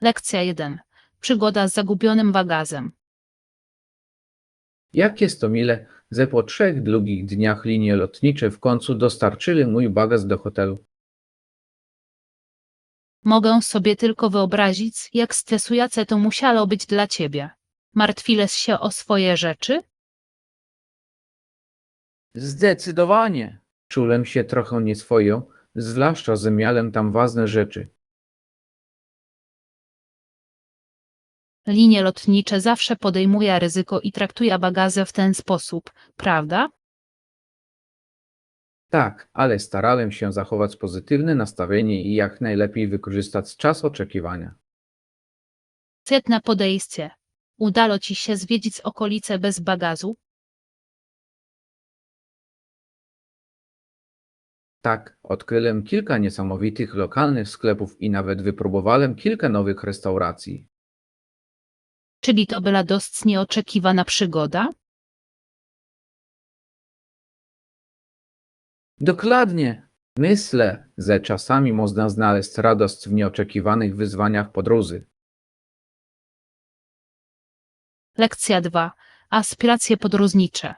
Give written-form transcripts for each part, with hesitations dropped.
Lekcja 1. Przygoda z zagubionym bagazem. Jak jest to mile, że po 3 długich dniach linie lotnicze w końcu dostarczyły mój bagaż do hotelu. Mogę sobie tylko wyobrazić, jak stresujące to musiało być dla ciebie. Martwiłeś się o swoje rzeczy? Zdecydowanie. Czułem się trochę nieswojo, zwłaszcza, że miałem tam ważne rzeczy. Linie lotnicze zawsze podejmuje ryzyko i traktuje bagaże w ten sposób, prawda? Tak, ale starałem się zachować pozytywne nastawienie i jak najlepiej wykorzystać czas oczekiwania. Świetne podejście. Udało ci się zwiedzić okolice bez bagażu? Tak, odkryłem kilka niesamowitych lokalnych sklepów i nawet wypróbowałem kilka nowych restauracji. Czyli to była dość nieoczekiwana przygoda? Dokładnie. Myślę, że czasami można znaleźć radość w nieoczekiwanych wyzwaniach podróży. Lekcja 2. Aspiracje podróżnicze.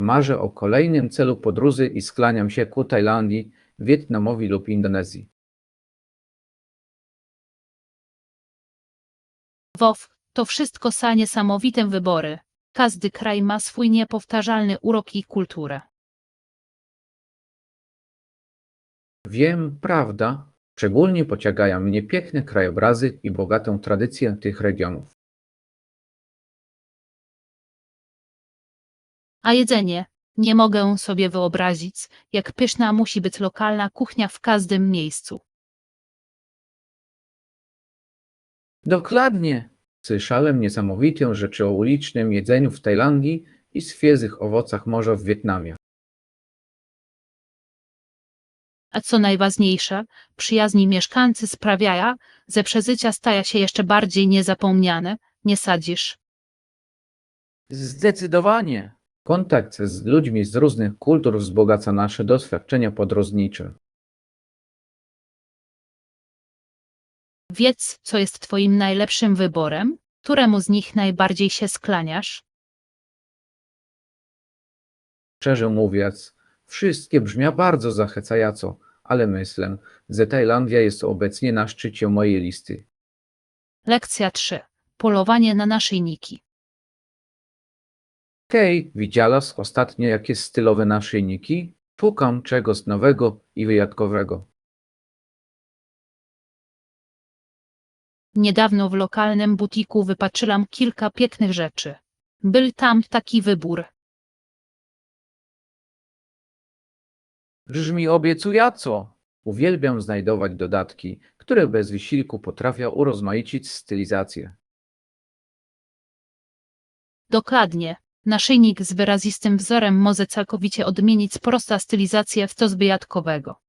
Marzę o kolejnym celu podróży i skłaniam się ku Tajlandii, Wietnamowi lub Indonezji. WoW, to wszystko są niesamowite wybory. Każdy kraj ma swój niepowtarzalny urok i kulturę. Wiem, prawda? Szczególnie pociągają mnie piękne krajobrazy i bogatą tradycję tych regionów. A jedzenie? Nie mogę sobie wyobrazić, jak pyszna musi być lokalna kuchnia w każdym miejscu. Dokładnie. Słyszałem niesamowitą rzeczy o ulicznym jedzeniu w Tajlandii i świeżych owocach morza w Wietnamie. A co najważniejsze, przyjazni mieszkańcy sprawiają, że przeżycia stają się jeszcze bardziej niezapomniane, nie sadzisz? Zdecydowanie. Kontakt z ludźmi z różnych kultur wzbogaca nasze doświadczenia podróżnicze. Wiedz, co jest twoim najlepszym wyborem? Któremu z nich najbardziej się skłaniasz? Szczerze mówiąc, wszystkie brzmią bardzo zachęcająco, ale myślę, że Tajlandia jest obecnie na szczycie mojej listy. Lekcja 3. Polowanie na naszyjniki. Hej, widziałaś ostatnio jakieś stylowe naszyjniki? Szukam czegoś nowego i wyjątkowego. Niedawno w lokalnym butiku wypatrzyłam kilka pięknych rzeczy. Był tam taki wybór. Brzmi obiecująco. Uwielbiam znajdować dodatki, które bez wysiłku potrafią urozmaicić stylizację. Dokładnie. Naszyjnik z wyrazistym wzorem może całkowicie odmienić prosta stylizację w coś wyjątkowego.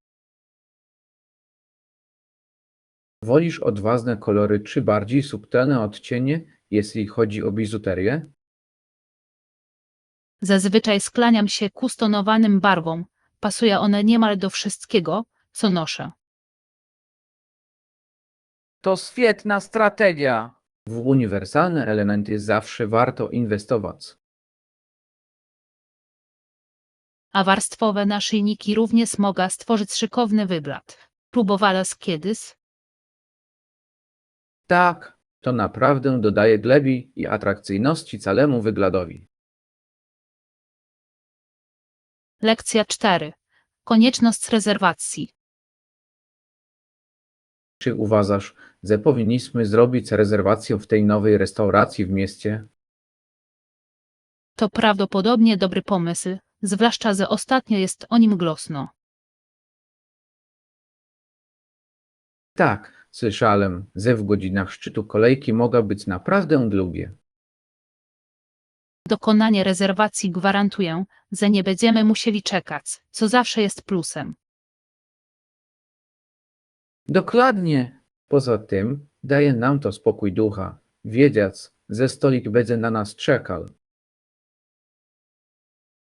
Wolisz odważne kolory czy bardziej subtelne odcienie, jeśli chodzi o biżuterię? Zazwyczaj skłaniam się ku stonowanym barwom. Pasuje one niemal do wszystkiego, co noszę. To świetna strategia. W uniwersalne elementy zawsze warto inwestować. A warstwowe naszyjniki również mogą stworzyć szykowny wygląd. Próbowałaś kiedyś? Tak, to naprawdę dodaje gleby i atrakcyjności całemu wyglądowi. Lekcja 4. Konieczność rezerwacji. Czy uważasz, że powinniśmy zrobić rezerwację w tej nowej restauracji w mieście? To prawdopodobnie dobry pomysł, zwłaszcza że ostatnio jest o nim głośno. Tak, słyszałem, że w godzinach szczytu kolejki mogą być naprawdę długie. Dokonanie rezerwacji gwarantuje, że nie będziemy musieli czekać, co zawsze jest plusem. Dokładnie. Poza tym daje nam to spokój ducha, wiedząc, że stolik będzie na nas czekał.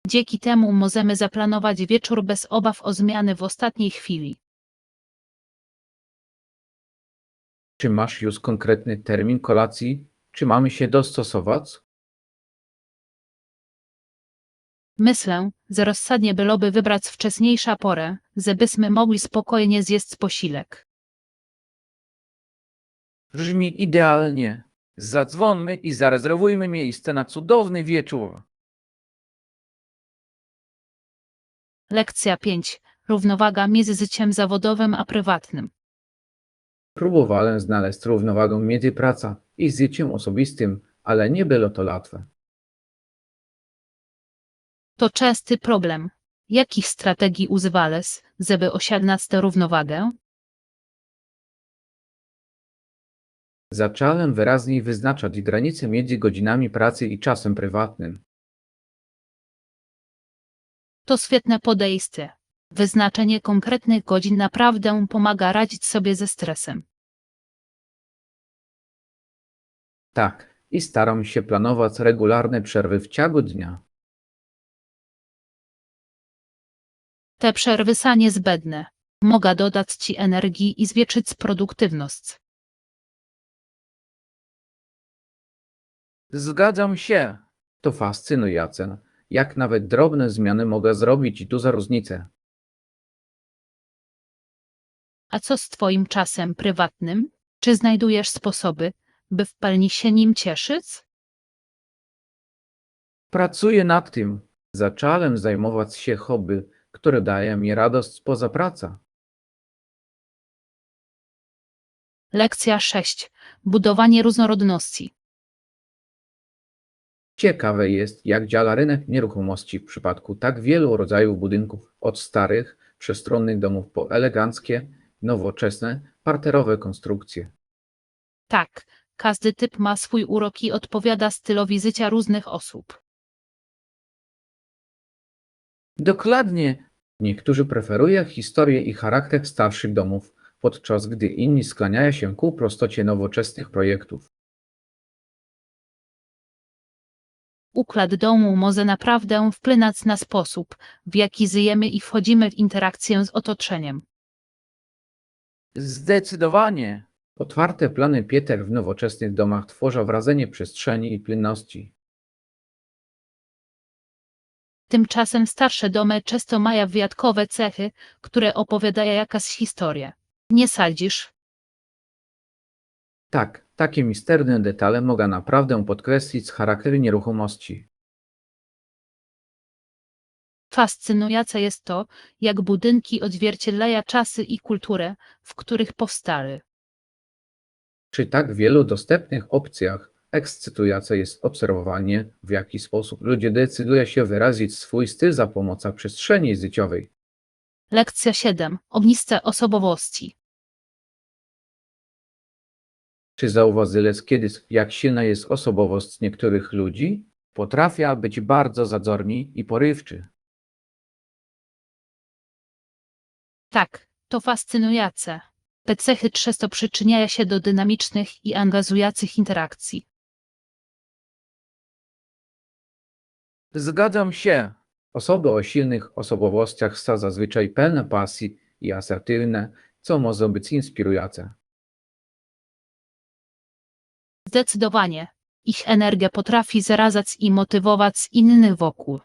Dzięki temu możemy zaplanować wieczór bez obaw o zmiany w ostatniej chwili. Czy masz już konkretny termin kolacji? Czy mamy się dostosować? Myślę, że rozsadnie byłoby wybrać wcześniejsza porę, żebyśmy mogli spokojnie zjeść posiłek. Brzmi idealnie. Zadzwońmy i zarezerwujmy miejsce na cudowny wieczór. Lekcja 5. Równowaga między życiem zawodowym a prywatnym. Próbowałem znaleźć równowagę między pracą i życiem osobistym, ale nie było to łatwe. To częsty problem. Jakich strategii używałeś, żeby osiągnąć tę równowagę? Zacząłem wyraźniej wyznaczać granice między godzinami pracy i czasem prywatnym. To świetne podejście. Wyznaczenie konkretnych godzin naprawdę pomaga radzić sobie ze stresem. Tak, i staram się planować regularne przerwy w ciągu dnia. Te przerwy są niezbędne. Mogą dodać ci energii i zwiększyć produktywność. Zgadzam się. To fascynujące, jak nawet drobne zmiany mogą zrobić dużą różnicę. A co z twoim czasem prywatnym? Czy znajdujesz sposoby, by w pełni się nim cieszyć? Pracuję nad tym. Zacząłem zajmować się hobby, które daje mi radość poza pracą. Lekcja 6. Budowanie różnorodności. Ciekawe jest, jak działa rynek nieruchomości w przypadku tak wielu rodzajów budynków, od starych, przestronnych domów po eleganckie, nowoczesne, parterowe konstrukcje. Tak, każdy typ ma swój urok i odpowiada stylowi życia różnych osób. Dokładnie. Niektórzy preferują historię i charakter starszych domów, podczas gdy inni skłaniają się ku prostocie nowoczesnych projektów. Układ domu może naprawdę wpłynąć na sposób, w jaki żyjemy i wchodzimy w interakcję z otoczeniem. Zdecydowanie. Otwarte plany pięter w nowoczesnych domach tworzą wrażenie przestrzeni i płynności. Tymczasem starsze domy często mają wyjątkowe cechy, które opowiadają jakaś historię. Nie sądzisz? Tak, takie misterne detale mogą naprawdę podkreślić charakter nieruchomości. Fascynujące jest to, jak budynki odzwierciedlają czasy i kulturę, w których powstały. Przy tak wielu dostępnych opcjach, ekscytujące jest obserwowanie, w jaki sposób ludzie decydują się wyrazić swój styl za pomocą przestrzeni życiowej. Lekcja 7. Ogniska osobowości. Czy zauważyłeś kiedyś, jak silna jest osobowość niektórych ludzi? Potrafią być bardzo zadzorni i porywczy. Tak, to fascynujące. Te cechy często przyczyniają się do dynamicznych i angażujących interakcji. Zgadzam się. Osoby o silnych osobowościach są zazwyczaj pełne pasji i asertywne, co może być inspirujące. Zdecydowanie. Ich energia potrafi zarazać i motywować innych wokół.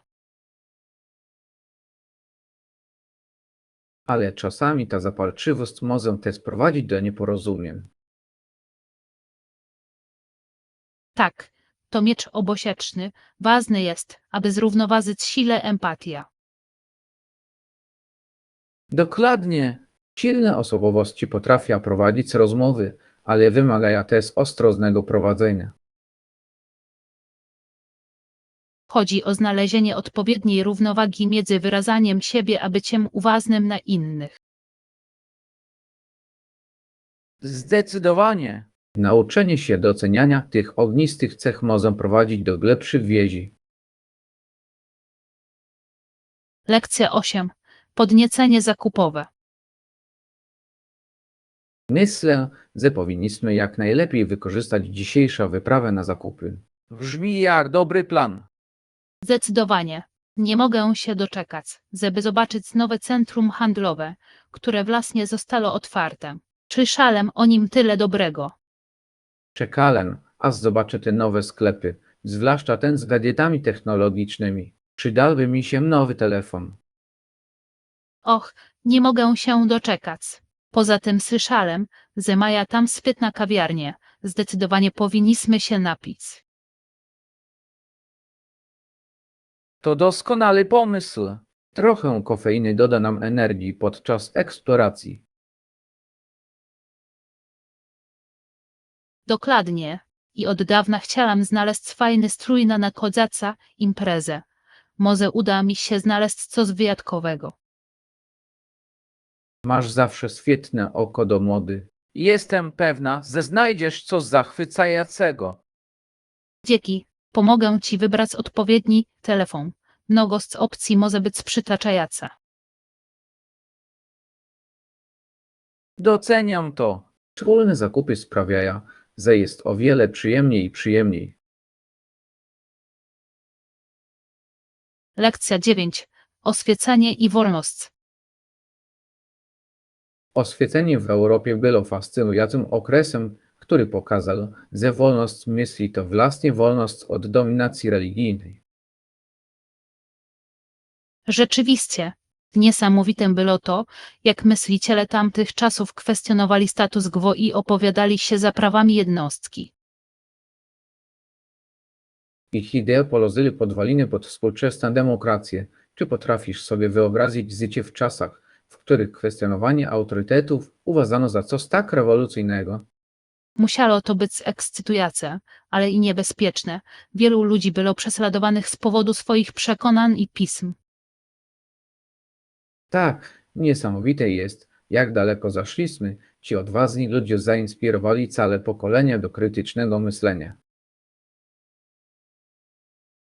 Ale czasami ta zapalczywość może też prowadzić do nieporozumień. Tak, to miecz obosieczny. Ważne jest, aby zrównoważyć silę empatia. Dokładnie. Silne osobowości potrafią prowadzić rozmowy, ale wymagają też ostrożnego prowadzenia. Chodzi o znalezienie odpowiedniej równowagi między wyrażaniem siebie a byciem uważnym na innych. Zdecydowanie. Nauczenie się doceniania tych ognistych cech może prowadzić do głębszych więzi. Lekcja 8. Podniecenie zakupowe. Myślę, że powinniśmy jak najlepiej wykorzystać dzisiejszą wyprawę na zakupy. Brzmi jak dobry plan. Zdecydowanie. Nie mogę się doczekać, żeby zobaczyć nowe centrum handlowe, które właśnie zostało otwarte. Słyszałem o nim tyle dobrego. Czekałem, aż zobaczę te nowe sklepy, zwłaszcza ten z gadżetami technologicznymi. Przydałby mi się nowy telefon. Och, nie mogę się doczekać. Poza tym słyszałem, że maja tam sprytna kawiarnia. Zdecydowanie powinniśmy się napić. To doskonały pomysł. Trochę kofeiny doda nam energii podczas eksploracji. Dokładnie. I od dawna chciałam znaleźć fajny strój na nadchodzącą imprezę. Może uda mi się znaleźć coś wyjątkowego. Masz zawsze świetne oko do mody. Jestem pewna, że znajdziesz coś zachwycającego. Dzięki, pomogę ci wybrać odpowiedni telefon. Mnogość opcji może być przytaczająca. Doceniam to. Szczególne zakupy sprawiają, że jest o wiele przyjemniej i przyjemniej. Lekcja 9. Oświecenie i wolność. Oświecenie w Europie było fascynującym okresem, który pokazał, że wolność myśli to właśnie wolność od dominacji religijnej. Rzeczywiście, niesamowitym było to, jak myśliciele tamtych czasów kwestionowali status quo i opowiadali się za prawami jednostki. Ich idee położyły podwaliny pod współczesną demokrację. Czy potrafisz sobie wyobrazić życie w czasach, w których kwestionowanie autorytetów uważano za coś tak rewolucyjnego? Musiało to być ekscytujące, ale i niebezpieczne. Wielu ludzi było prześladowanych z powodu swoich przekonań i pism. Tak, niesamowite jest, jak daleko zaszliśmy. Ci odważni ludzie zainspirowali całe pokolenia do krytycznego myślenia.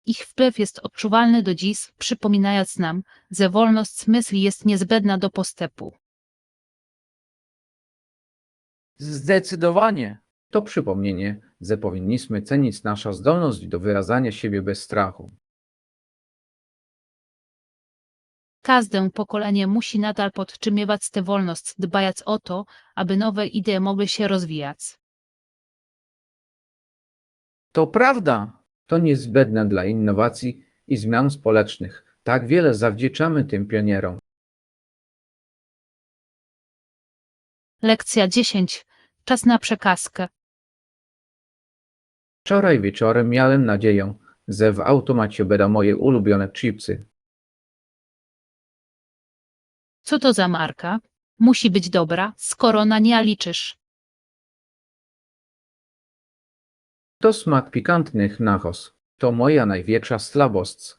Ich wpływ jest odczuwalny do dziś, przypominając nam, że wolność myśli jest niezbędna do postępu. Zdecydowanie. To przypomnienie, że powinniśmy cenić naszą zdolność do wyrażania siebie bez strachu. Każde pokolenie musi nadal podtrzymywać tę wolność, dbając o to, aby nowe idee mogły się rozwijać. To prawda. To niezbędne dla innowacji i zmian społecznych. Tak wiele zawdzięczamy tym pionierom. Lekcja 10. Czas na przekazkę. Wczoraj wieczorem miałem nadzieję, że w automacie będą moje ulubione chipsy. Co to za marka? Musi być dobra, skoro na nie liczysz. To smak pikantnych nachos. To moja największa słabość.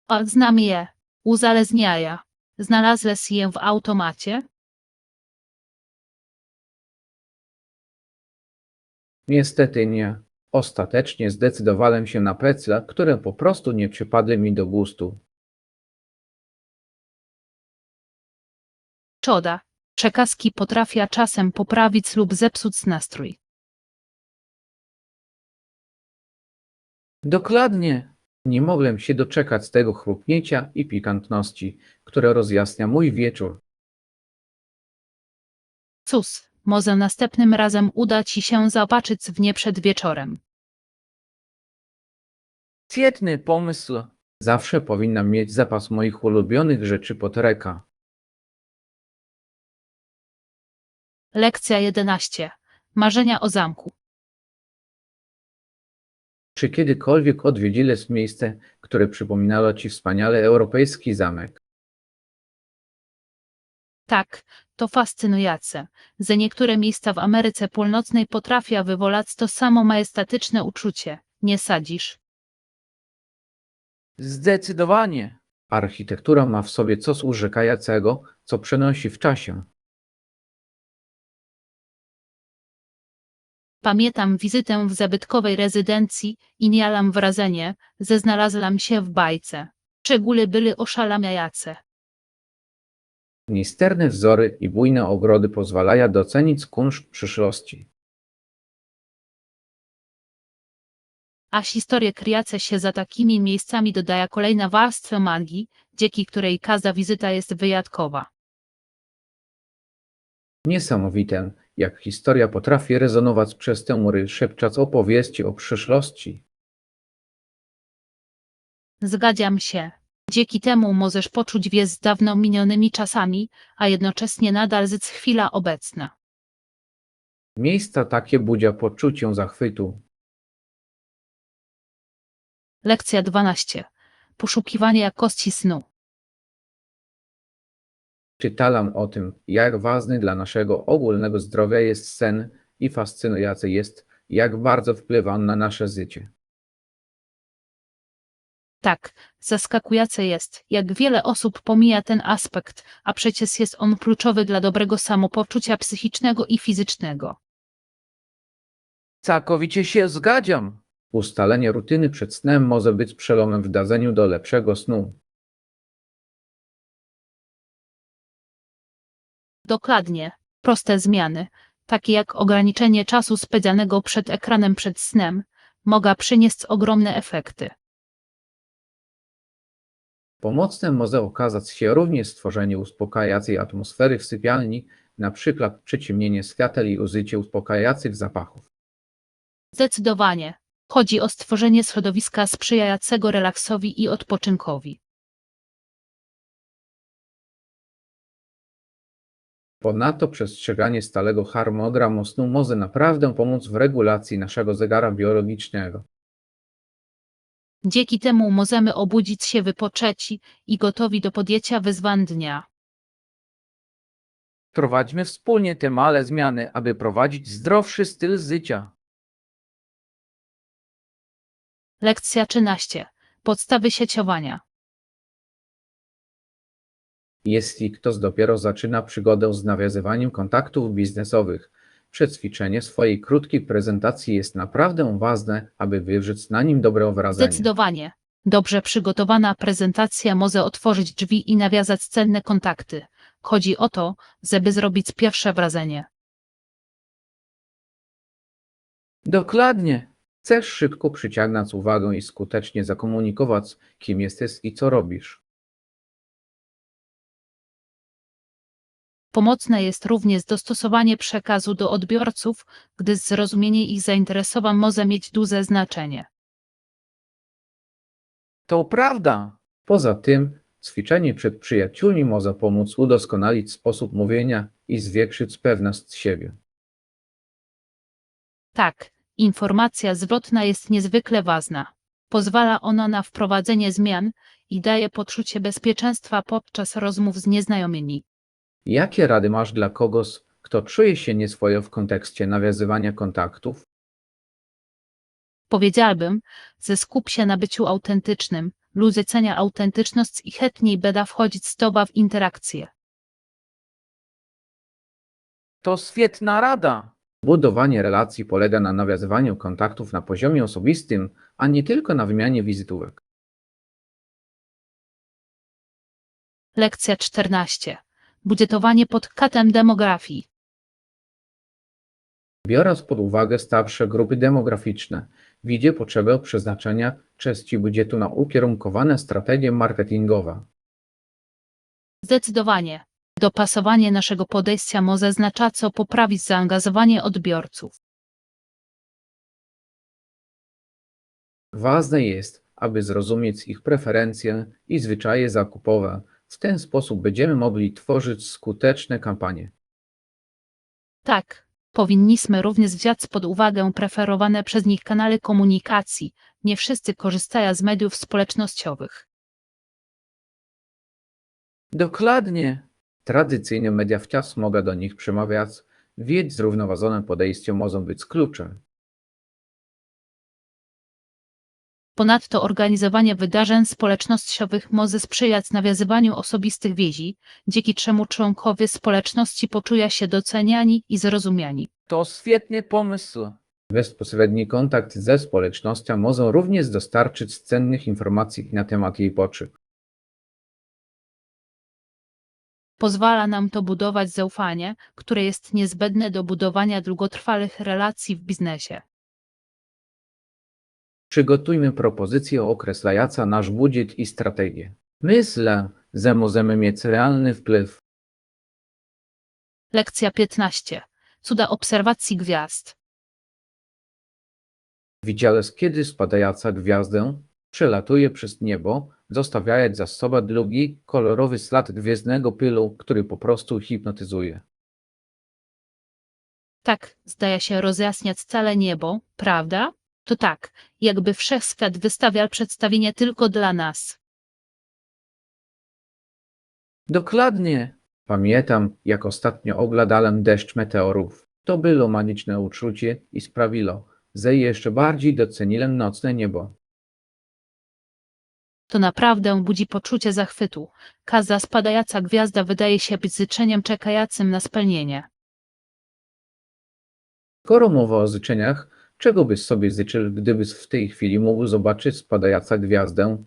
A znam je. Uzależniaja. Znalazłeś je w automacie? Niestety nie. Ostatecznie zdecydowałem się na precle, które po prostu nie przypadły mi do gustu. Czoda. Przekazki potrafią czasem poprawić lub zepsuć nastrój. Dokładnie. Nie mogłem się doczekać tego chrupnięcia i pikantności, które rozjaśnia mój wieczór. Cóż, może następnym razem uda ci się zobaczyć w nie przed wieczorem. Świetny pomysł. Zawsze powinnam mieć zapas moich ulubionych rzeczy pod ręką. Lekcja 11. Marzenia o zamku. Czy kiedykolwiek odwiedziłeś miejsce, które przypominało ci wspaniały europejski zamek? Tak, to fascynujące, że niektóre miejsca w Ameryce Północnej potrafią wywołać to samo majestatyczne uczucie, nie sadzisz? Zdecydowanie. Architektura ma w sobie coś urzekającego, co przenosi w czasie. Pamiętam wizytę w zabytkowej rezydencji i miałam wrażenie, że znalazłam się w bajce. Szczegóły były oszałamiające. Misterne wzory i bujne ogrody pozwalają docenić kunszt przyszłości. A historie kryjące się za takimi miejscami dodają kolejna warstwę magii, dzięki której każda wizyta jest wyjątkowa. Niesamowite, jak historia potrafi rezonować przez te mury, szepcząc opowieści o przyszłości. Zgadzam się. Dzięki temu możesz poczuć wiez z dawno minionymi czasami, a jednocześnie nadal zyc chwila obecna. Miejsca takie budzia poczucie zachwytu. Lekcja 12. Poszukiwanie jakości snu. Czytałam o tym, jak ważny dla naszego ogólnego zdrowia jest sen i fascynujące jest, jak bardzo wpływa on na nasze życie. Tak, zaskakujące jest, jak wiele osób pomija ten aspekt, a przecież jest on kluczowy dla dobrego samopoczucia psychicznego i fizycznego. Całkowicie się zgadzam. Ustalenie rutyny przed snem może być przelomem w dążeniu do lepszego snu. Dokładnie. Proste zmiany, takie jak ograniczenie czasu spędzanego przed ekranem przed snem, mogą przynieść ogromne efekty. Pomocne może okazać się również stworzenie uspokajającej atmosfery w sypialni, na przykład przyciemnienie świateł i użycie uspokajających zapachów. Zdecydowanie. Chodzi o stworzenie środowiska sprzyjającego relaksowi i odpoczynkowi. Ponadto przestrzeganie stałego harmonogramu snu może naprawdę pomóc w regulacji naszego zegara biologicznego. Dzięki temu możemy obudzić się wypoczęci i gotowi do podjęcia wyzwań dnia. Prowadźmy wspólnie te małe zmiany, aby prowadzić zdrowszy styl życia. Lekcja 13. Podstawy sieciowania. Jeśli ktoś dopiero zaczyna przygodę z nawiązywaniem kontaktów biznesowych, przećwiczenie swojej krótkiej prezentacji jest naprawdę ważne, aby wywrzeć na nim dobre wrażenie. Zdecydowanie. Dobrze przygotowana prezentacja może otworzyć drzwi i nawiązać cenne kontakty. Chodzi o to, żeby zrobić pierwsze wrażenie. Dokładnie. Chcesz szybko przyciągnąć uwagę i skutecznie zakomunikować, kim jesteś i co robisz. Pomocne jest również dostosowanie przekazu do odbiorców, gdyż zrozumienie ich zainteresowań może mieć duże znaczenie. To prawda. Poza tym, ćwiczenie przed przyjaciółmi może pomóc udoskonalić sposób mówienia i zwiększyć pewność siebie. Tak, informacja zwrotna jest niezwykle ważna. Pozwala ona na wprowadzenie zmian i daje poczucie bezpieczeństwa podczas rozmów z nieznajomymi. Jakie rady masz dla kogoś, kto czuje się nieswojo w kontekście nawiązywania kontaktów? Powiedziałabym, że skup się na byciu autentycznym, ludzie cenią autentyczność i chętniej będą wchodzić z tobą w interakcję. To świetna rada. Budowanie relacji polega na nawiązywaniu kontaktów na poziomie osobistym, a nie tylko na wymianie wizytówek. Lekcja 14. Budżetowanie pod kątem demografii. Biorąc pod uwagę starsze grupy demograficzne, widzi potrzebę przeznaczenia części budżetu na ukierunkowane strategie marketingowe. Zdecydowanie. Dopasowanie naszego podejścia może znacząco poprawić zaangażowanie odbiorców. Ważne jest, aby zrozumieć ich preferencje i zwyczaje zakupowe. W ten sposób będziemy mogli tworzyć skuteczne kampanie. Tak, powinniśmy również wziąć pod uwagę preferowane przez nich kanały komunikacji. Nie wszyscy korzystają z mediów społecznościowych. Dokładnie. Tradycyjne media wciąż mogą do nich przemawiać, więc zrównoważone podejście może być kluczem. Ponadto organizowanie wydarzeń społecznościowych może sprzyjać nawiązywaniu osobistych więzi, dzięki czemu członkowie społeczności poczują się doceniani i zrozumiani. To świetny pomysł. Bezpośredni kontakt ze społecznością może również dostarczyć cennych informacji na temat jej potrzeb. Pozwala nam to budować zaufanie, które jest niezbędne do budowania długotrwałych relacji w biznesie. Przygotujmy propozycję określającą nasz budżet i strategię. Myślę, że możemy mieć realny wpływ. Lekcja 15. Cuda obserwacji gwiazd. Widziałeś kiedy spadająca gwiazdę przelatuje przez niebo, zostawiając za sobą długi, kolorowy ślad gwiezdnego pyłu, który po prostu hipnotyzuje. Tak, zdaje się rozjaśniać całe niebo, prawda? To tak, jakby wszechświat wystawiał przedstawienie tylko dla nas. Dokładnie. Pamiętam, jak ostatnio oglądałem deszcz meteorów. To było magiczne uczucie i sprawiło, że jeszcze bardziej doceniłem nocne niebo. To naprawdę budzi poczucie zachwytu. Każda spadająca gwiazda wydaje się być życzeniem czekającym na spełnienie. Skoro mowa o życzeniach, czego byś sobie życzył, gdybyś w tej chwili mógł zobaczyć spadającą gwiazdę?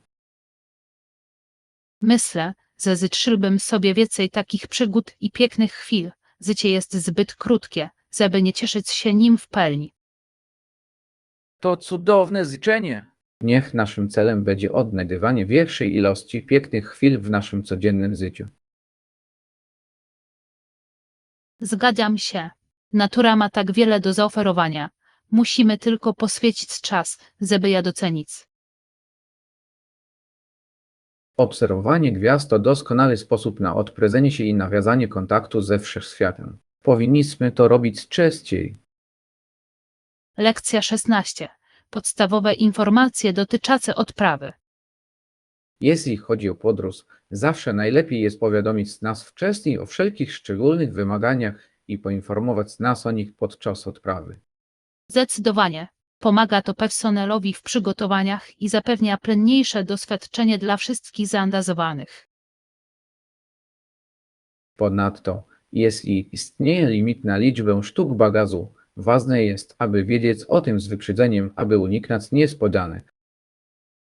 Myślę, że życzyłbym sobie więcej takich przygód i pięknych chwil. Życie jest zbyt krótkie, żeby nie cieszyć się nim w pełni. To cudowne życzenie. Niech naszym celem będzie odnajdywanie większej ilości pięknych chwil w naszym codziennym życiu. Zgadzam się. Natura ma tak wiele do zaoferowania. Musimy tylko poświęcić czas, żeby je docenić. Obserwowanie gwiazd to doskonały sposób na odprezenie się i nawiązanie kontaktu ze wszechświatem. Powinniśmy to robić częściej. Lekcja 16. Podstawowe informacje dotyczące odprawy. Jeśli chodzi o podróż, zawsze najlepiej jest powiadomić nas wcześniej o wszelkich szczególnych wymaganiach i poinformować nas o nich podczas odprawy. Zdecydowanie. Pomaga to personelowi w przygotowaniach i zapewnia płynniejsze doświadczenie dla wszystkich zaangażowanych. Ponadto, jeśli istnieje limit na liczbę sztuk bagażu, ważne jest, aby wiedzieć o tym z wyprzedzeniem, aby uniknąć niespodzianek.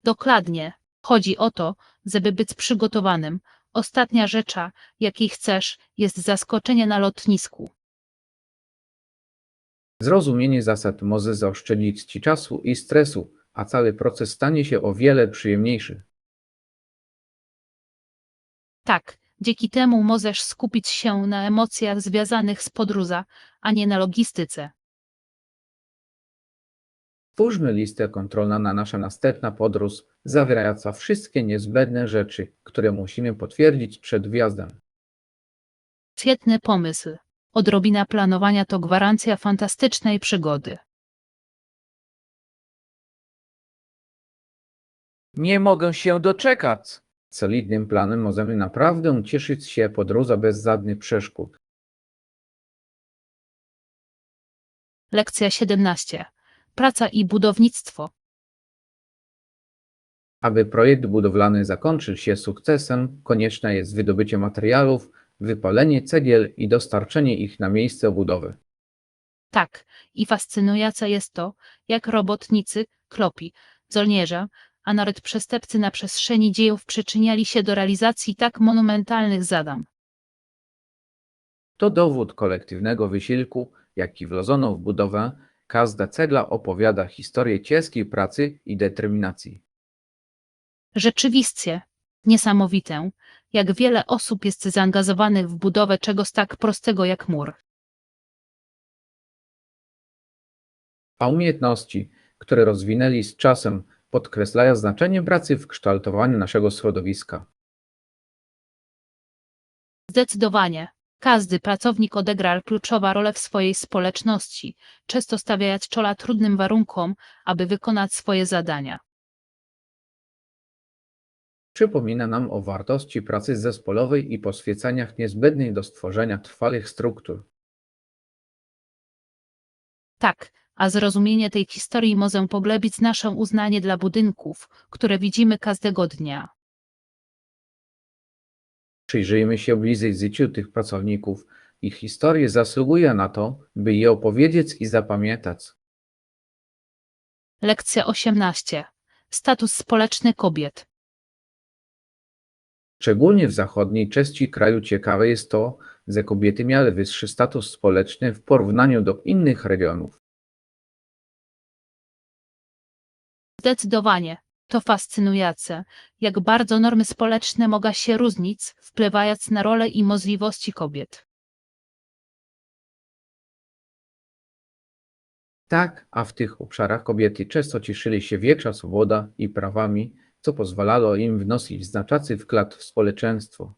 Dokładnie. Chodzi o to, żeby być przygotowanym. Ostatnia rzecz, jakiej chcesz, jest zaskoczenie na lotnisku. Zrozumienie zasad może zaoszczędzić Ci czasu i stresu, a cały proces stanie się o wiele przyjemniejszy. Tak, dzięki temu możesz skupić się na emocjach związanych z podróżą, a nie na logistyce. Stwórzmy listę kontrolną na nasza następna podróż, zawierająca wszystkie niezbędne rzeczy, które musimy potwierdzić przed wjazdem. Świetny pomysł. Odrobina planowania to gwarancja fantastycznej przygody. Nie mogę się doczekać! Solidnym planem możemy naprawdę cieszyć się podróżą bez żadnych przeszkód. Lekcja 17. Praca i budownictwo. Aby projekt budowlany zakończył się sukcesem, konieczne jest wydobycie materiałów, wypalenie cegieł i dostarczenie ich na miejsce budowy. Tak, i fascynujące jest to, jak robotnicy, klopi, żołnierze, a nawet przestępcy na przestrzeni dziejów przyczyniali się do realizacji tak monumentalnych zadań. To dowód kolektywnego wysiłku, jaki włożono w budowę. Każda cegła opowiada historię ciężkiej pracy i determinacji. Rzeczywiście, niesamowite, jak wiele osób jest zaangażowanych w budowę czegoś tak prostego jak mur. A umiejętności, które rozwinęli z czasem, podkreślają znaczenie pracy w kształtowaniu naszego środowiska. Zdecydowanie, każdy pracownik odegra kluczową rolę w swojej społeczności, często stawiając czoła trudnym warunkom, aby wykonać swoje zadania. Przypomina nam o wartości pracy zespołowej i poświęceniach niezbędnych do stworzenia trwałych struktur. Tak, a zrozumienie tej historii może pogłębić nasze uznanie dla budynków, które widzimy każdego dnia. Przyjrzyjmy się bliżej życiu tych pracowników. Ich historia zasługuje na to, by je opowiedzieć i zapamiętać. Lekcja 18. Status społeczny kobiet. Szczególnie w zachodniej części kraju ciekawe jest to, że kobiety miały wyższy status społeczny w porównaniu do innych regionów. Zdecydowanie, to fascynujące, jak bardzo normy społeczne mogą się różnić, wpływając na rolę i możliwości kobiet. Tak, a w tych obszarach kobiety często cieszyły się większa swoboda i prawami, co pozwalało im wnosić znaczący wkład w społeczeństwo.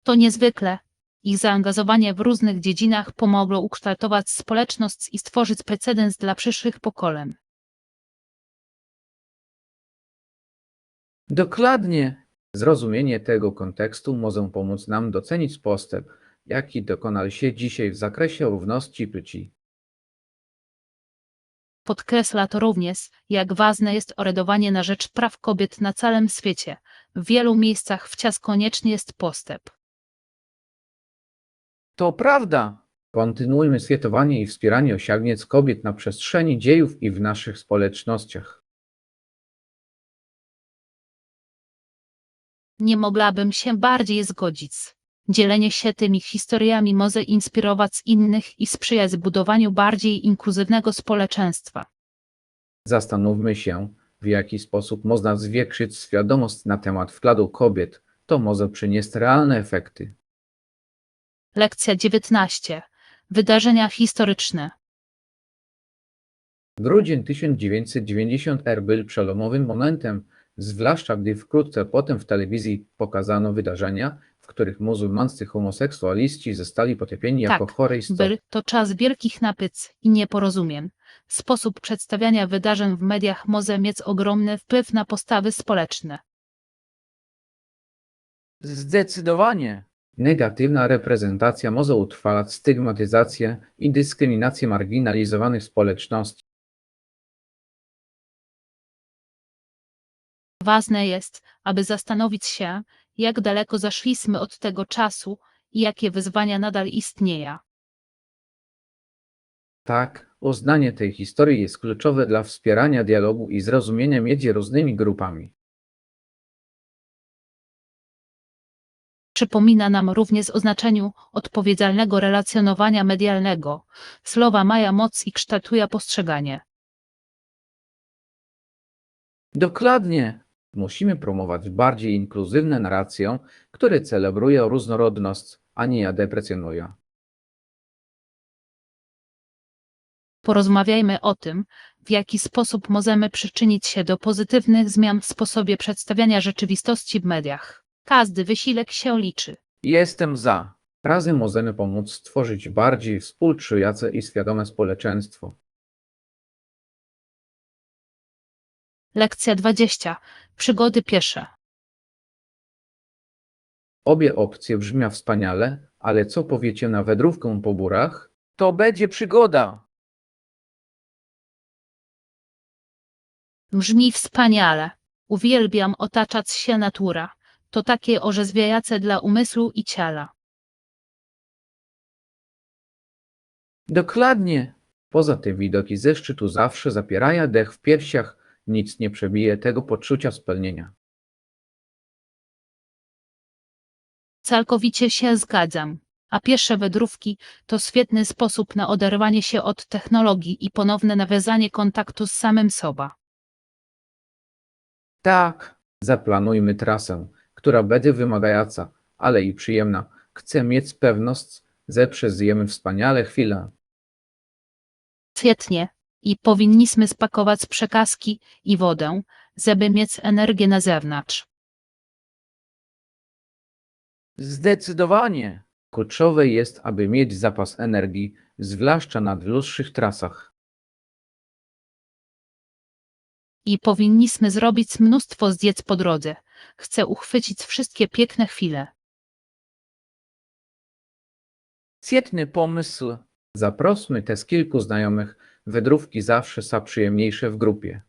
To niezwykle. Ich zaangażowanie w różnych dziedzinach pomogło ukształtować społeczność i stworzyć precedens dla przyszłych pokoleń. Dokładnie. Zrozumienie tego kontekstu może pomóc nam docenić postęp, jaki dokonał się dzisiaj w zakresie równości płci. Podkreśla to również, jak ważne jest orędowanie na rzecz praw kobiet na całym świecie. W wielu miejscach wciąż konieczny jest postęp. To prawda. Kontynuujmy świętowanie i wspieranie osiągnięć kobiet na przestrzeni dziejów i w naszych społecznościach. Nie mogłabym się bardziej zgodzić. Dzielenie się tymi historiami może inspirować innych i sprzyjać budowaniu bardziej inkluzywnego społeczeństwa. Zastanówmy się, w jaki sposób można zwiększyć świadomość na temat wkładu kobiet. To może przynieść realne efekty. Lekcja 19. Wydarzenia historyczne. Grudzień 1990 był przełomowym momentem, zwłaszcza gdy wkrótce potem w telewizji pokazano wydarzenia, w których muzułmańscy homoseksualiści zostali potępieni jako Tak, chore istoty. Był to czas wielkich napięć i nieporozumień. Sposób przedstawiania wydarzeń w mediach może mieć ogromny wpływ na postawy społeczne. Zdecydowanie. Negatywna reprezentacja może utrwalać stygmatyzację i dyskryminację marginalizowanych społeczności. Ważne jest, aby zastanowić się, jak daleko zaszliśmy od tego czasu i jakie wyzwania nadal istnieją. Tak, uznanie tej historii jest kluczowe dla wspierania dialogu i zrozumienia między różnymi grupami. Przypomina nam również o znaczeniu odpowiedzialnego relacjonowania medialnego. Słowa mają moc i kształtują postrzeganie. Dokładnie. Musimy promować bardziej inkluzywne narracje, które celebrują różnorodność, a nie je deprecjonują. Porozmawiajmy o tym, w jaki sposób możemy przyczynić się do pozytywnych zmian w sposobie przedstawiania rzeczywistości w mediach. Każdy wysiłek się liczy. Jestem za. Razem możemy pomóc stworzyć bardziej współczujące i świadome społeczeństwo. Lekcja 20. Przygody piesze. Obie opcje brzmią wspaniale, ale co powiecie na wędrówkę po górach? To będzie przygoda. Brzmi wspaniale. Uwielbiam otaczać się natura. To takie orzeźwiające dla umysłu i ciała. Dokładnie. Poza tym widoki ze szczytu zawsze zapierają dech w piersiach, nic nie przebije tego poczucia spełnienia. Całkowicie się zgadzam. A piesze wędrówki to świetny sposób na oderwanie się od technologii i ponowne nawiązanie kontaktu z samym sobą. Tak, zaplanujmy trasę, która będzie wymagająca, ale i przyjemna. Chcę mieć pewność, że przeżyjemy wspaniale chwile. Świetnie. I powinniśmy spakować przekazki i wodę, żeby mieć energię na zewnątrz. Zdecydowanie. Kluczowe jest, aby mieć zapas energii, zwłaszcza na dłuższych trasach. I powinniśmy zrobić mnóstwo zdjęć po drodze. Chcę uchwycić wszystkie piękne chwile. Świetny pomysł. Zaprośmy też kilku znajomych. Wędrówki zawsze są przyjemniejsze w grupie.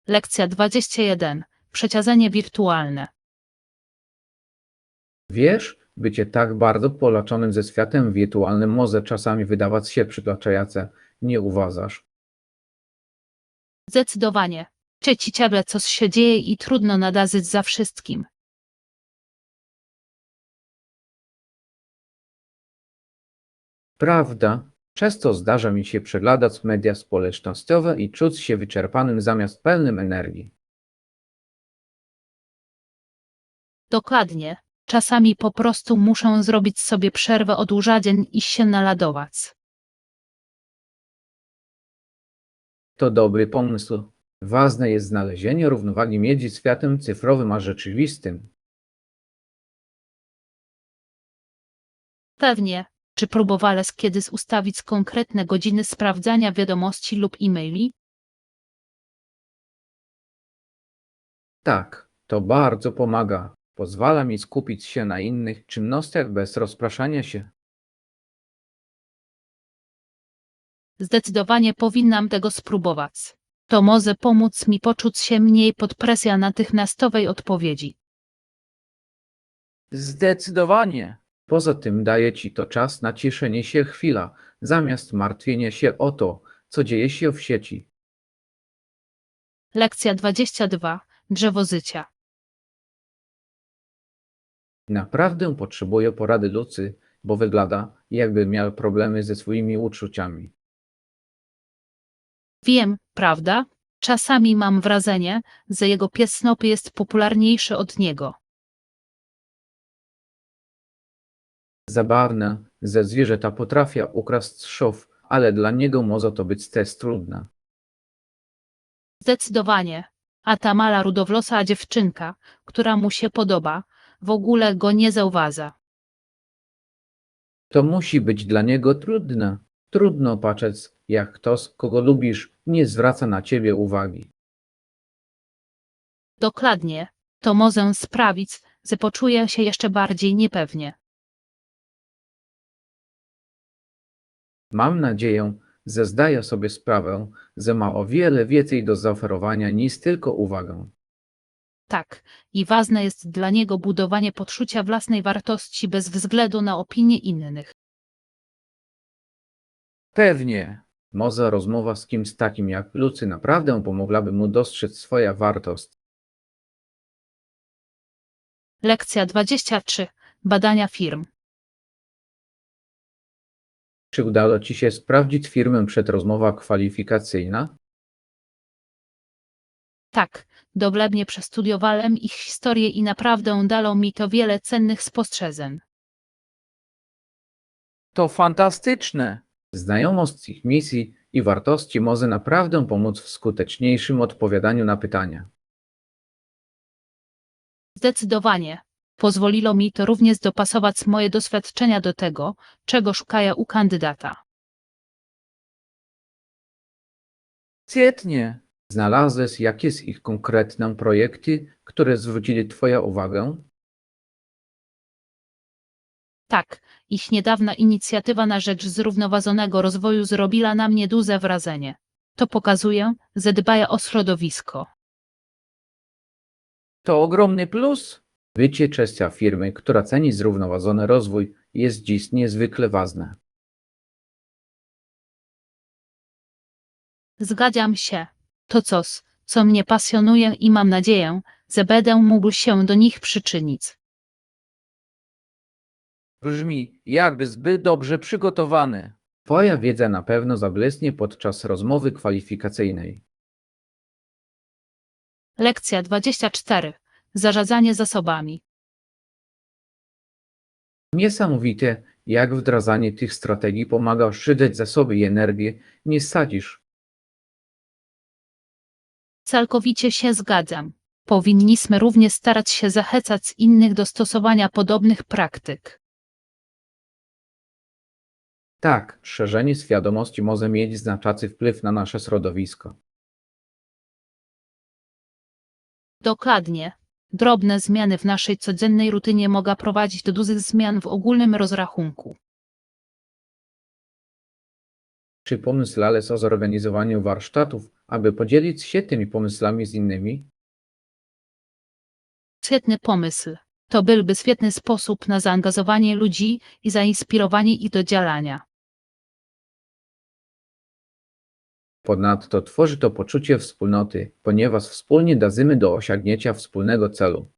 Lekcja 21. Przeciążenie wirtualne. Wiesz, bycie tak bardzo połączonym ze światem wirtualnym może czasami wydawać się przytłaczające, nie uważasz? Zdecydowanie. Ci ciągle coś się dzieje i trudno nadążyć za wszystkim. Prawda, często zdarza mi się przeglądać media społecznościowe i czuć się wyczerpanym zamiast pełnym energii. Dokładnie. Czasami po prostu muszę zrobić sobie przerwę od urządzeń i się naladować. To dobry pomysł. Ważne jest znalezienie równowagi między światem cyfrowym a rzeczywistym. Pewnie. Czy próbowałeś kiedyś ustawić konkretne godziny sprawdzania wiadomości lub e-maili? Tak, to bardzo pomaga. Pozwala mi skupić się na innych czynnościach bez rozpraszania się. Zdecydowanie powinnam tego spróbować. To może pomóc mi poczuć się mniej pod presją natychmiastowej odpowiedzi. Zdecydowanie. Poza tym daje ci to czas na cieszenie się chwila, zamiast martwienia się o to, co dzieje się w sieci. Lekcja 22. Drzewo życia. Naprawdę potrzebuję porady Lucy, bo wygląda, jakby miał problemy ze swoimi uczuciami. Wiem, prawda? Czasami mam wrażenie, że jego pies Snoopy jest popularniejszy od niego. Zabawne, że zwierzęta potrafią ukraść szów, ale dla niego może to być też trudne. Zdecydowanie. A ta mała rudowłosa dziewczynka, która mu się podoba, w ogóle go nie zauważa. To musi być dla niego trudne. Trudno patrzeć, jak ktoś, kogo lubisz, nie zwraca na ciebie uwagi. Dokładnie. To może sprawić, że poczuje się jeszcze bardziej niepewnie. Mam nadzieję, że zdaje sobie sprawę, że ma o wiele więcej do zaoferowania niż tylko uwagę. Tak, i ważne jest dla niego budowanie poczucia własnej wartości bez względu na opinie innych. Pewnie. Może rozmowa z kimś takim jak Lucy naprawdę pomogłaby mu dostrzec swoją wartość. Lekcja 23. Badania firm. Czy udało ci się sprawdzić firmę przed rozmową kwalifikacyjną? Tak, dogłębnie przestudiowałem ich historię i naprawdę dało mi to wiele cennych spostrzeżeń. To fantastyczne! Znajomość ich misji i wartości może naprawdę pomóc w skuteczniejszym odpowiadaniu na pytania. Zdecydowanie. Pozwoliło mi to również dopasować moje doświadczenia do tego, czego szukają u kandydata. Świetnie! Znalazłeś jakieś ich konkretne projekty, które zwrócili twoją uwagę? Tak, ich niedawna inicjatywa na rzecz zrównoważonego rozwoju zrobiła na mnie duże wrażenie. To pokazuje, że dbają o środowisko. To ogromny plus. Bycie częścią firmy, która ceni zrównoważony rozwój, jest dziś niezwykle ważne. Zgadzam się. To coś, co mnie pasjonuje i mam nadzieję, że będę mógł się do nich przyczynić. Brzmi, jakby zbyt dobrze przygotowany. Twoja wiedza na pewno zabłysnie podczas rozmowy kwalifikacyjnej. Lekcja 24. Zarządzanie zasobami. Niesamowite, jak wdrażanie tych strategii pomaga oszczędzać zasoby i energię, nie sadzisz. Całkowicie się zgadzam. Powinniśmy również starać się zachęcać innych do stosowania podobnych praktyk. Tak, szerzenie świadomości może mieć znaczący wpływ na nasze środowisko. Dokładnie. Drobne zmiany w naszej codziennej rutynie mogą prowadzić do dużych zmian w ogólnym rozrachunku. Czy pomyślałeś o zorganizowaniu warsztatów, aby podzielić się tymi pomysłami z innymi? Świetny pomysł. To byłby świetny sposób na zaangażowanie ludzi i zainspirowanie ich do działania. Ponadto tworzy to poczucie wspólnoty, ponieważ wspólnie dążymy do osiągnięcia wspólnego celu.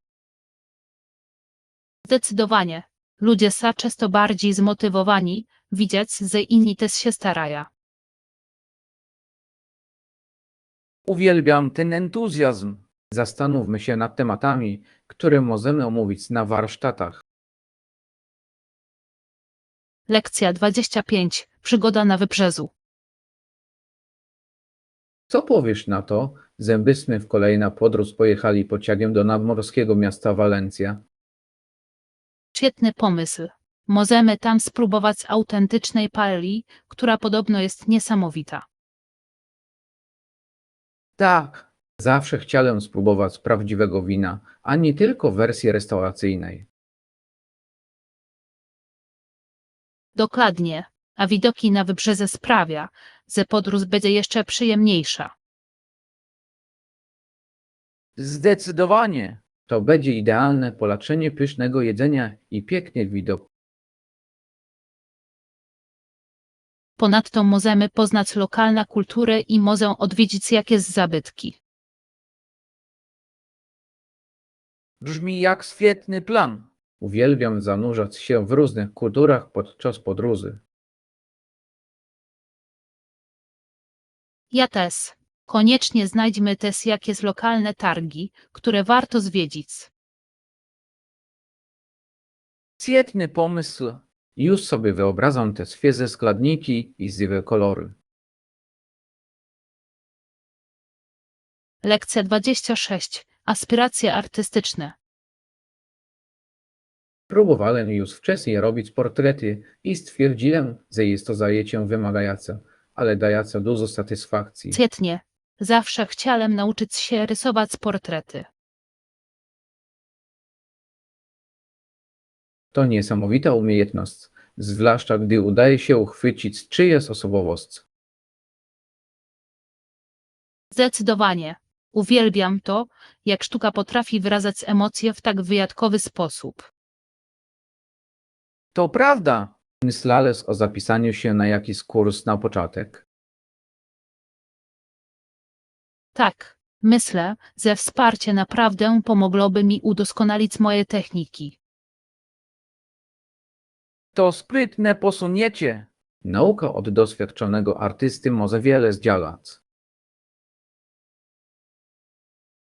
Zdecydowanie. Ludzie są często bardziej zmotywowani, widzieć, że inni też się starają. Uwielbiam ten entuzjazm. Zastanówmy się nad tematami, które możemy omówić na warsztatach. Lekcja 25. Przygoda na wybrzeżu. Co powiesz na to, żebyśmy w kolejna podróż pojechali pociągiem do nadmorskiego miasta Walencja? Świetny pomysł. Możemy tam spróbować autentycznej paelli, która podobno jest niesamowita. Tak, zawsze chciałem spróbować prawdziwego wina, a nie tylko wersji restauracyjnej. Dokładnie. A widoki na wybrzeże sprawia, że podróż będzie jeszcze przyjemniejsza. Zdecydowanie. To będzie idealne polaczenie pysznego jedzenia i piękny widok. Ponadto możemy poznać lokalną kulturę i możemy odwiedzić jakieś zabytki. Brzmi jak świetny plan. Uwielbiam zanurzać się w różnych kulturach podczas podróży. Ja też. Koniecznie znajdźmy też jakieś lokalne targi, które warto zwiedzić. Świetny pomysł. Już sobie wyobrażam te świeże składniki i żywe kolory. Lekcja 26. Aspiracje artystyczne. Próbowałem już wcześniej robić portrety i stwierdziłem, że jest to zajęcie wymagające, ale dające dużo satysfakcji. Świetnie. Zawsze chciałem nauczyć się rysować portrety. To niesamowita umiejętność, zwłaszcza gdy udaje się uchwycić czyjeś osobowość. Zdecydowanie. Uwielbiam to, jak sztuka potrafi wyrażać emocje w tak wyjątkowy sposób. To prawda. Myślałeś o zapisaniu się na jakiś kurs na początek? Tak, myślę, że wsparcie naprawdę pomogłoby mi udoskonalić moje techniki. To sprytne posunięcie. Nauka od doświadczonego artysty może wiele zdziałać.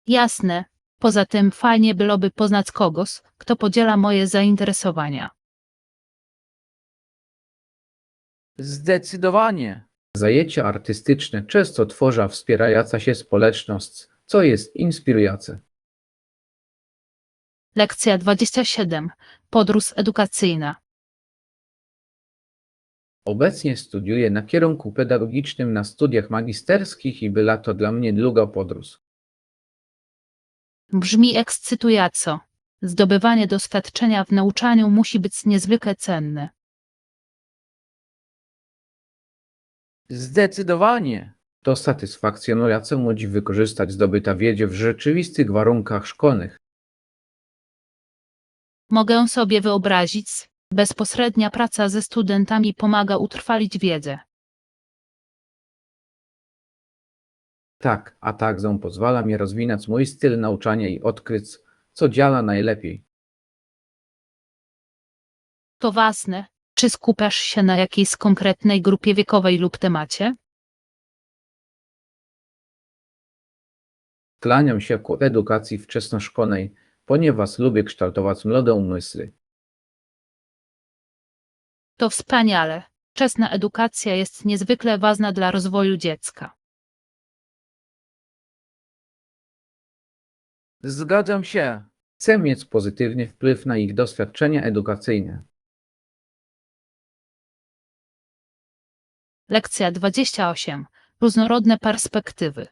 Jasne. Poza tym fajnie byłoby poznać kogoś, kto podziela moje zainteresowania. Zdecydowanie. Zajęcia artystyczne często tworzą wspierająca się społeczność, co jest inspirujące. Lekcja 27. Podróż edukacyjna. Obecnie studiuję na kierunku pedagogicznym na studiach magisterskich i była to dla mnie długa podróż. Brzmi ekscytująco. Zdobywanie doświadczenia w nauczaniu musi być niezwykle cenne. Zdecydowanie. To satysfakcjonujące móc wykorzystać zdobyta wiedza w rzeczywistych warunkach szkolnych. Mogę sobie wyobrazić, bezpośrednia praca ze studentami pomaga utrwalić wiedzę. Tak, a także pozwala mi rozwinąć mój styl nauczania i odkryć, co działa najlepiej. To ważne. Czy skupiasz się na jakiejś konkretnej grupie wiekowej lub temacie? Kłaniam się ku edukacji wczesnoszkolnej, ponieważ lubię kształtować młode umysły. To wspaniale. Wczesna edukacja jest niezwykle ważna dla rozwoju dziecka. Zgadzam się. Chcę mieć pozytywny wpływ na ich doświadczenia edukacyjne. Lekcja 28. Różnorodne perspektywy.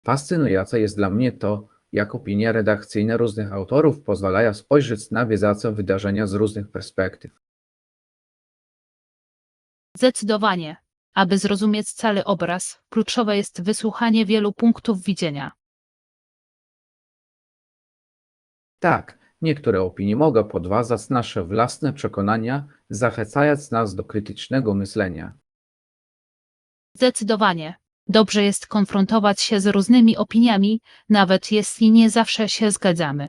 Fascynujące jest dla mnie to, jak opinie redakcyjne różnych autorów pozwalają spojrzeć na bieżące wydarzenia z różnych perspektyw. Zdecydowanie. Aby zrozumieć cały obraz, kluczowe jest wysłuchanie wielu punktów widzenia. Tak, niektóre opinie mogą podważać nasze własne przekonania, zachęcając nas do krytycznego myślenia. Zdecydowanie. Dobrze jest konfrontować się z różnymi opiniami, nawet jeśli nie zawsze się zgadzamy.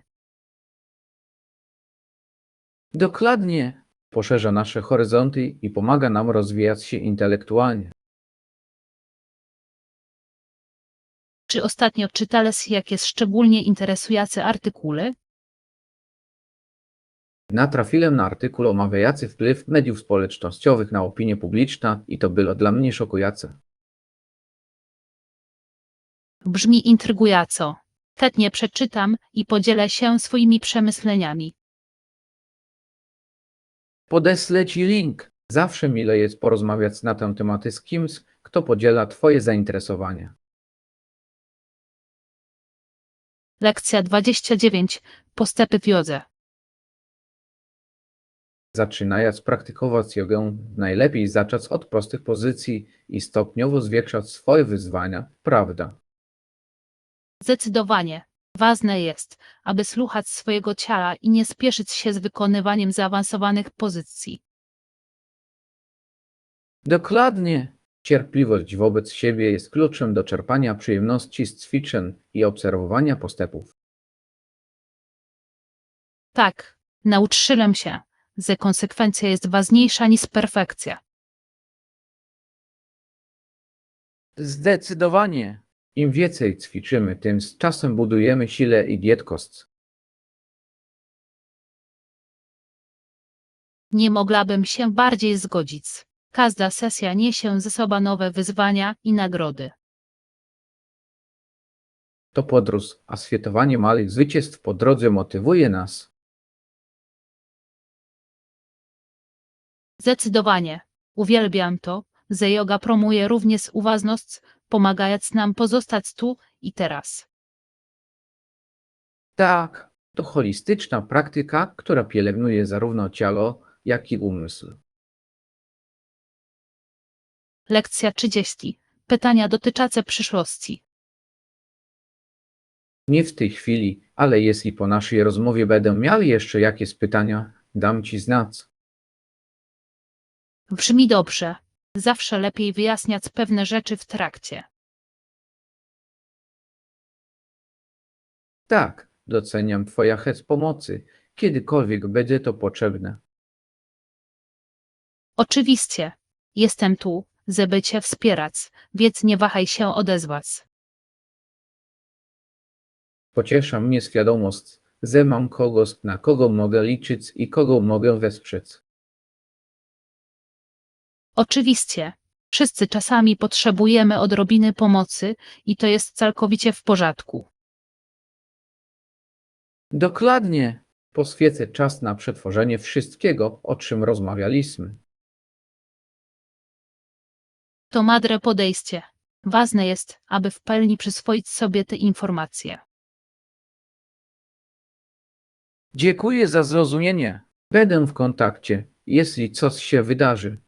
Dokładnie. Poszerza nasze horyzonty i pomaga nam rozwijać się intelektualnie. Czy ostatnio czytałeś jakieś szczególnie interesujące artykuły? Natrafiłem na artykuł omawiający wpływ mediów społecznościowych na opinię publiczną i to było dla mnie szokujące. Brzmi intrygująco. Chętnie przeczytam i podzielę się swoimi przemyśleniami. Podeślę ci link. Zawsze mile jest porozmawiać na tę tematy z kimś, kto podziela twoje zainteresowania. Lekcja 29. Postępy w jodze. Zaczynając praktykować jogę, najlepiej zacząć od prostych pozycji i stopniowo zwiększać swoje wyzwania, prawda? Zdecydowanie. Ważne jest, aby słuchać swojego ciała i nie spieszyć się z wykonywaniem zaawansowanych pozycji. Dokładnie. Cierpliwość wobec siebie jest kluczem do czerpania przyjemności z ćwiczeń i obserwowania postępów. Tak, nauczyłem się, że konsekwencja jest ważniejsza niż perfekcja. Zdecydowanie. Im więcej ćwiczymy, tym z czasem budujemy siłę i giętkość. Nie mogłabym się bardziej zgodzić. Każda sesja niesie ze sobą nowe wyzwania i nagrody. To podróż, a świętowanie małych zwycięstw po drodze motywuje nas. Zdecydowanie. Uwielbiam to, że yoga promuje również uważność, pomagając nam pozostać tu i teraz. Tak, to holistyczna praktyka, która pielęgnuje zarówno ciało, jak i umysł. Lekcja 30. Pytania dotyczące przyszłości. Nie w tej chwili, ale jeśli po naszej rozmowie będę miał jeszcze jakieś pytania, dam ci znać. Brzmi dobrze. Zawsze lepiej wyjaśniać pewne rzeczy w trakcie. Tak, doceniam twoja chęć pomocy, kiedykolwiek będzie to potrzebne. Oczywiście. Jestem tu, żeby Cię wspierać, więc nie wahaj się odezwać. Pociesza mnie świadomość, że mam kogoś, na kogo mogę liczyć i kogo mogę wesprzeć. Oczywiście. Wszyscy czasami potrzebujemy odrobiny pomocy i to jest całkowicie w porządku. Dokładnie. Poświęcę czas na przetworzenie wszystkiego, o czym rozmawialiśmy. To mądre podejście. Ważne jest, aby w pełni przyswoić sobie te informacje. Dziękuję za zrozumienie. Będę w kontakcie, jeśli coś się wydarzy.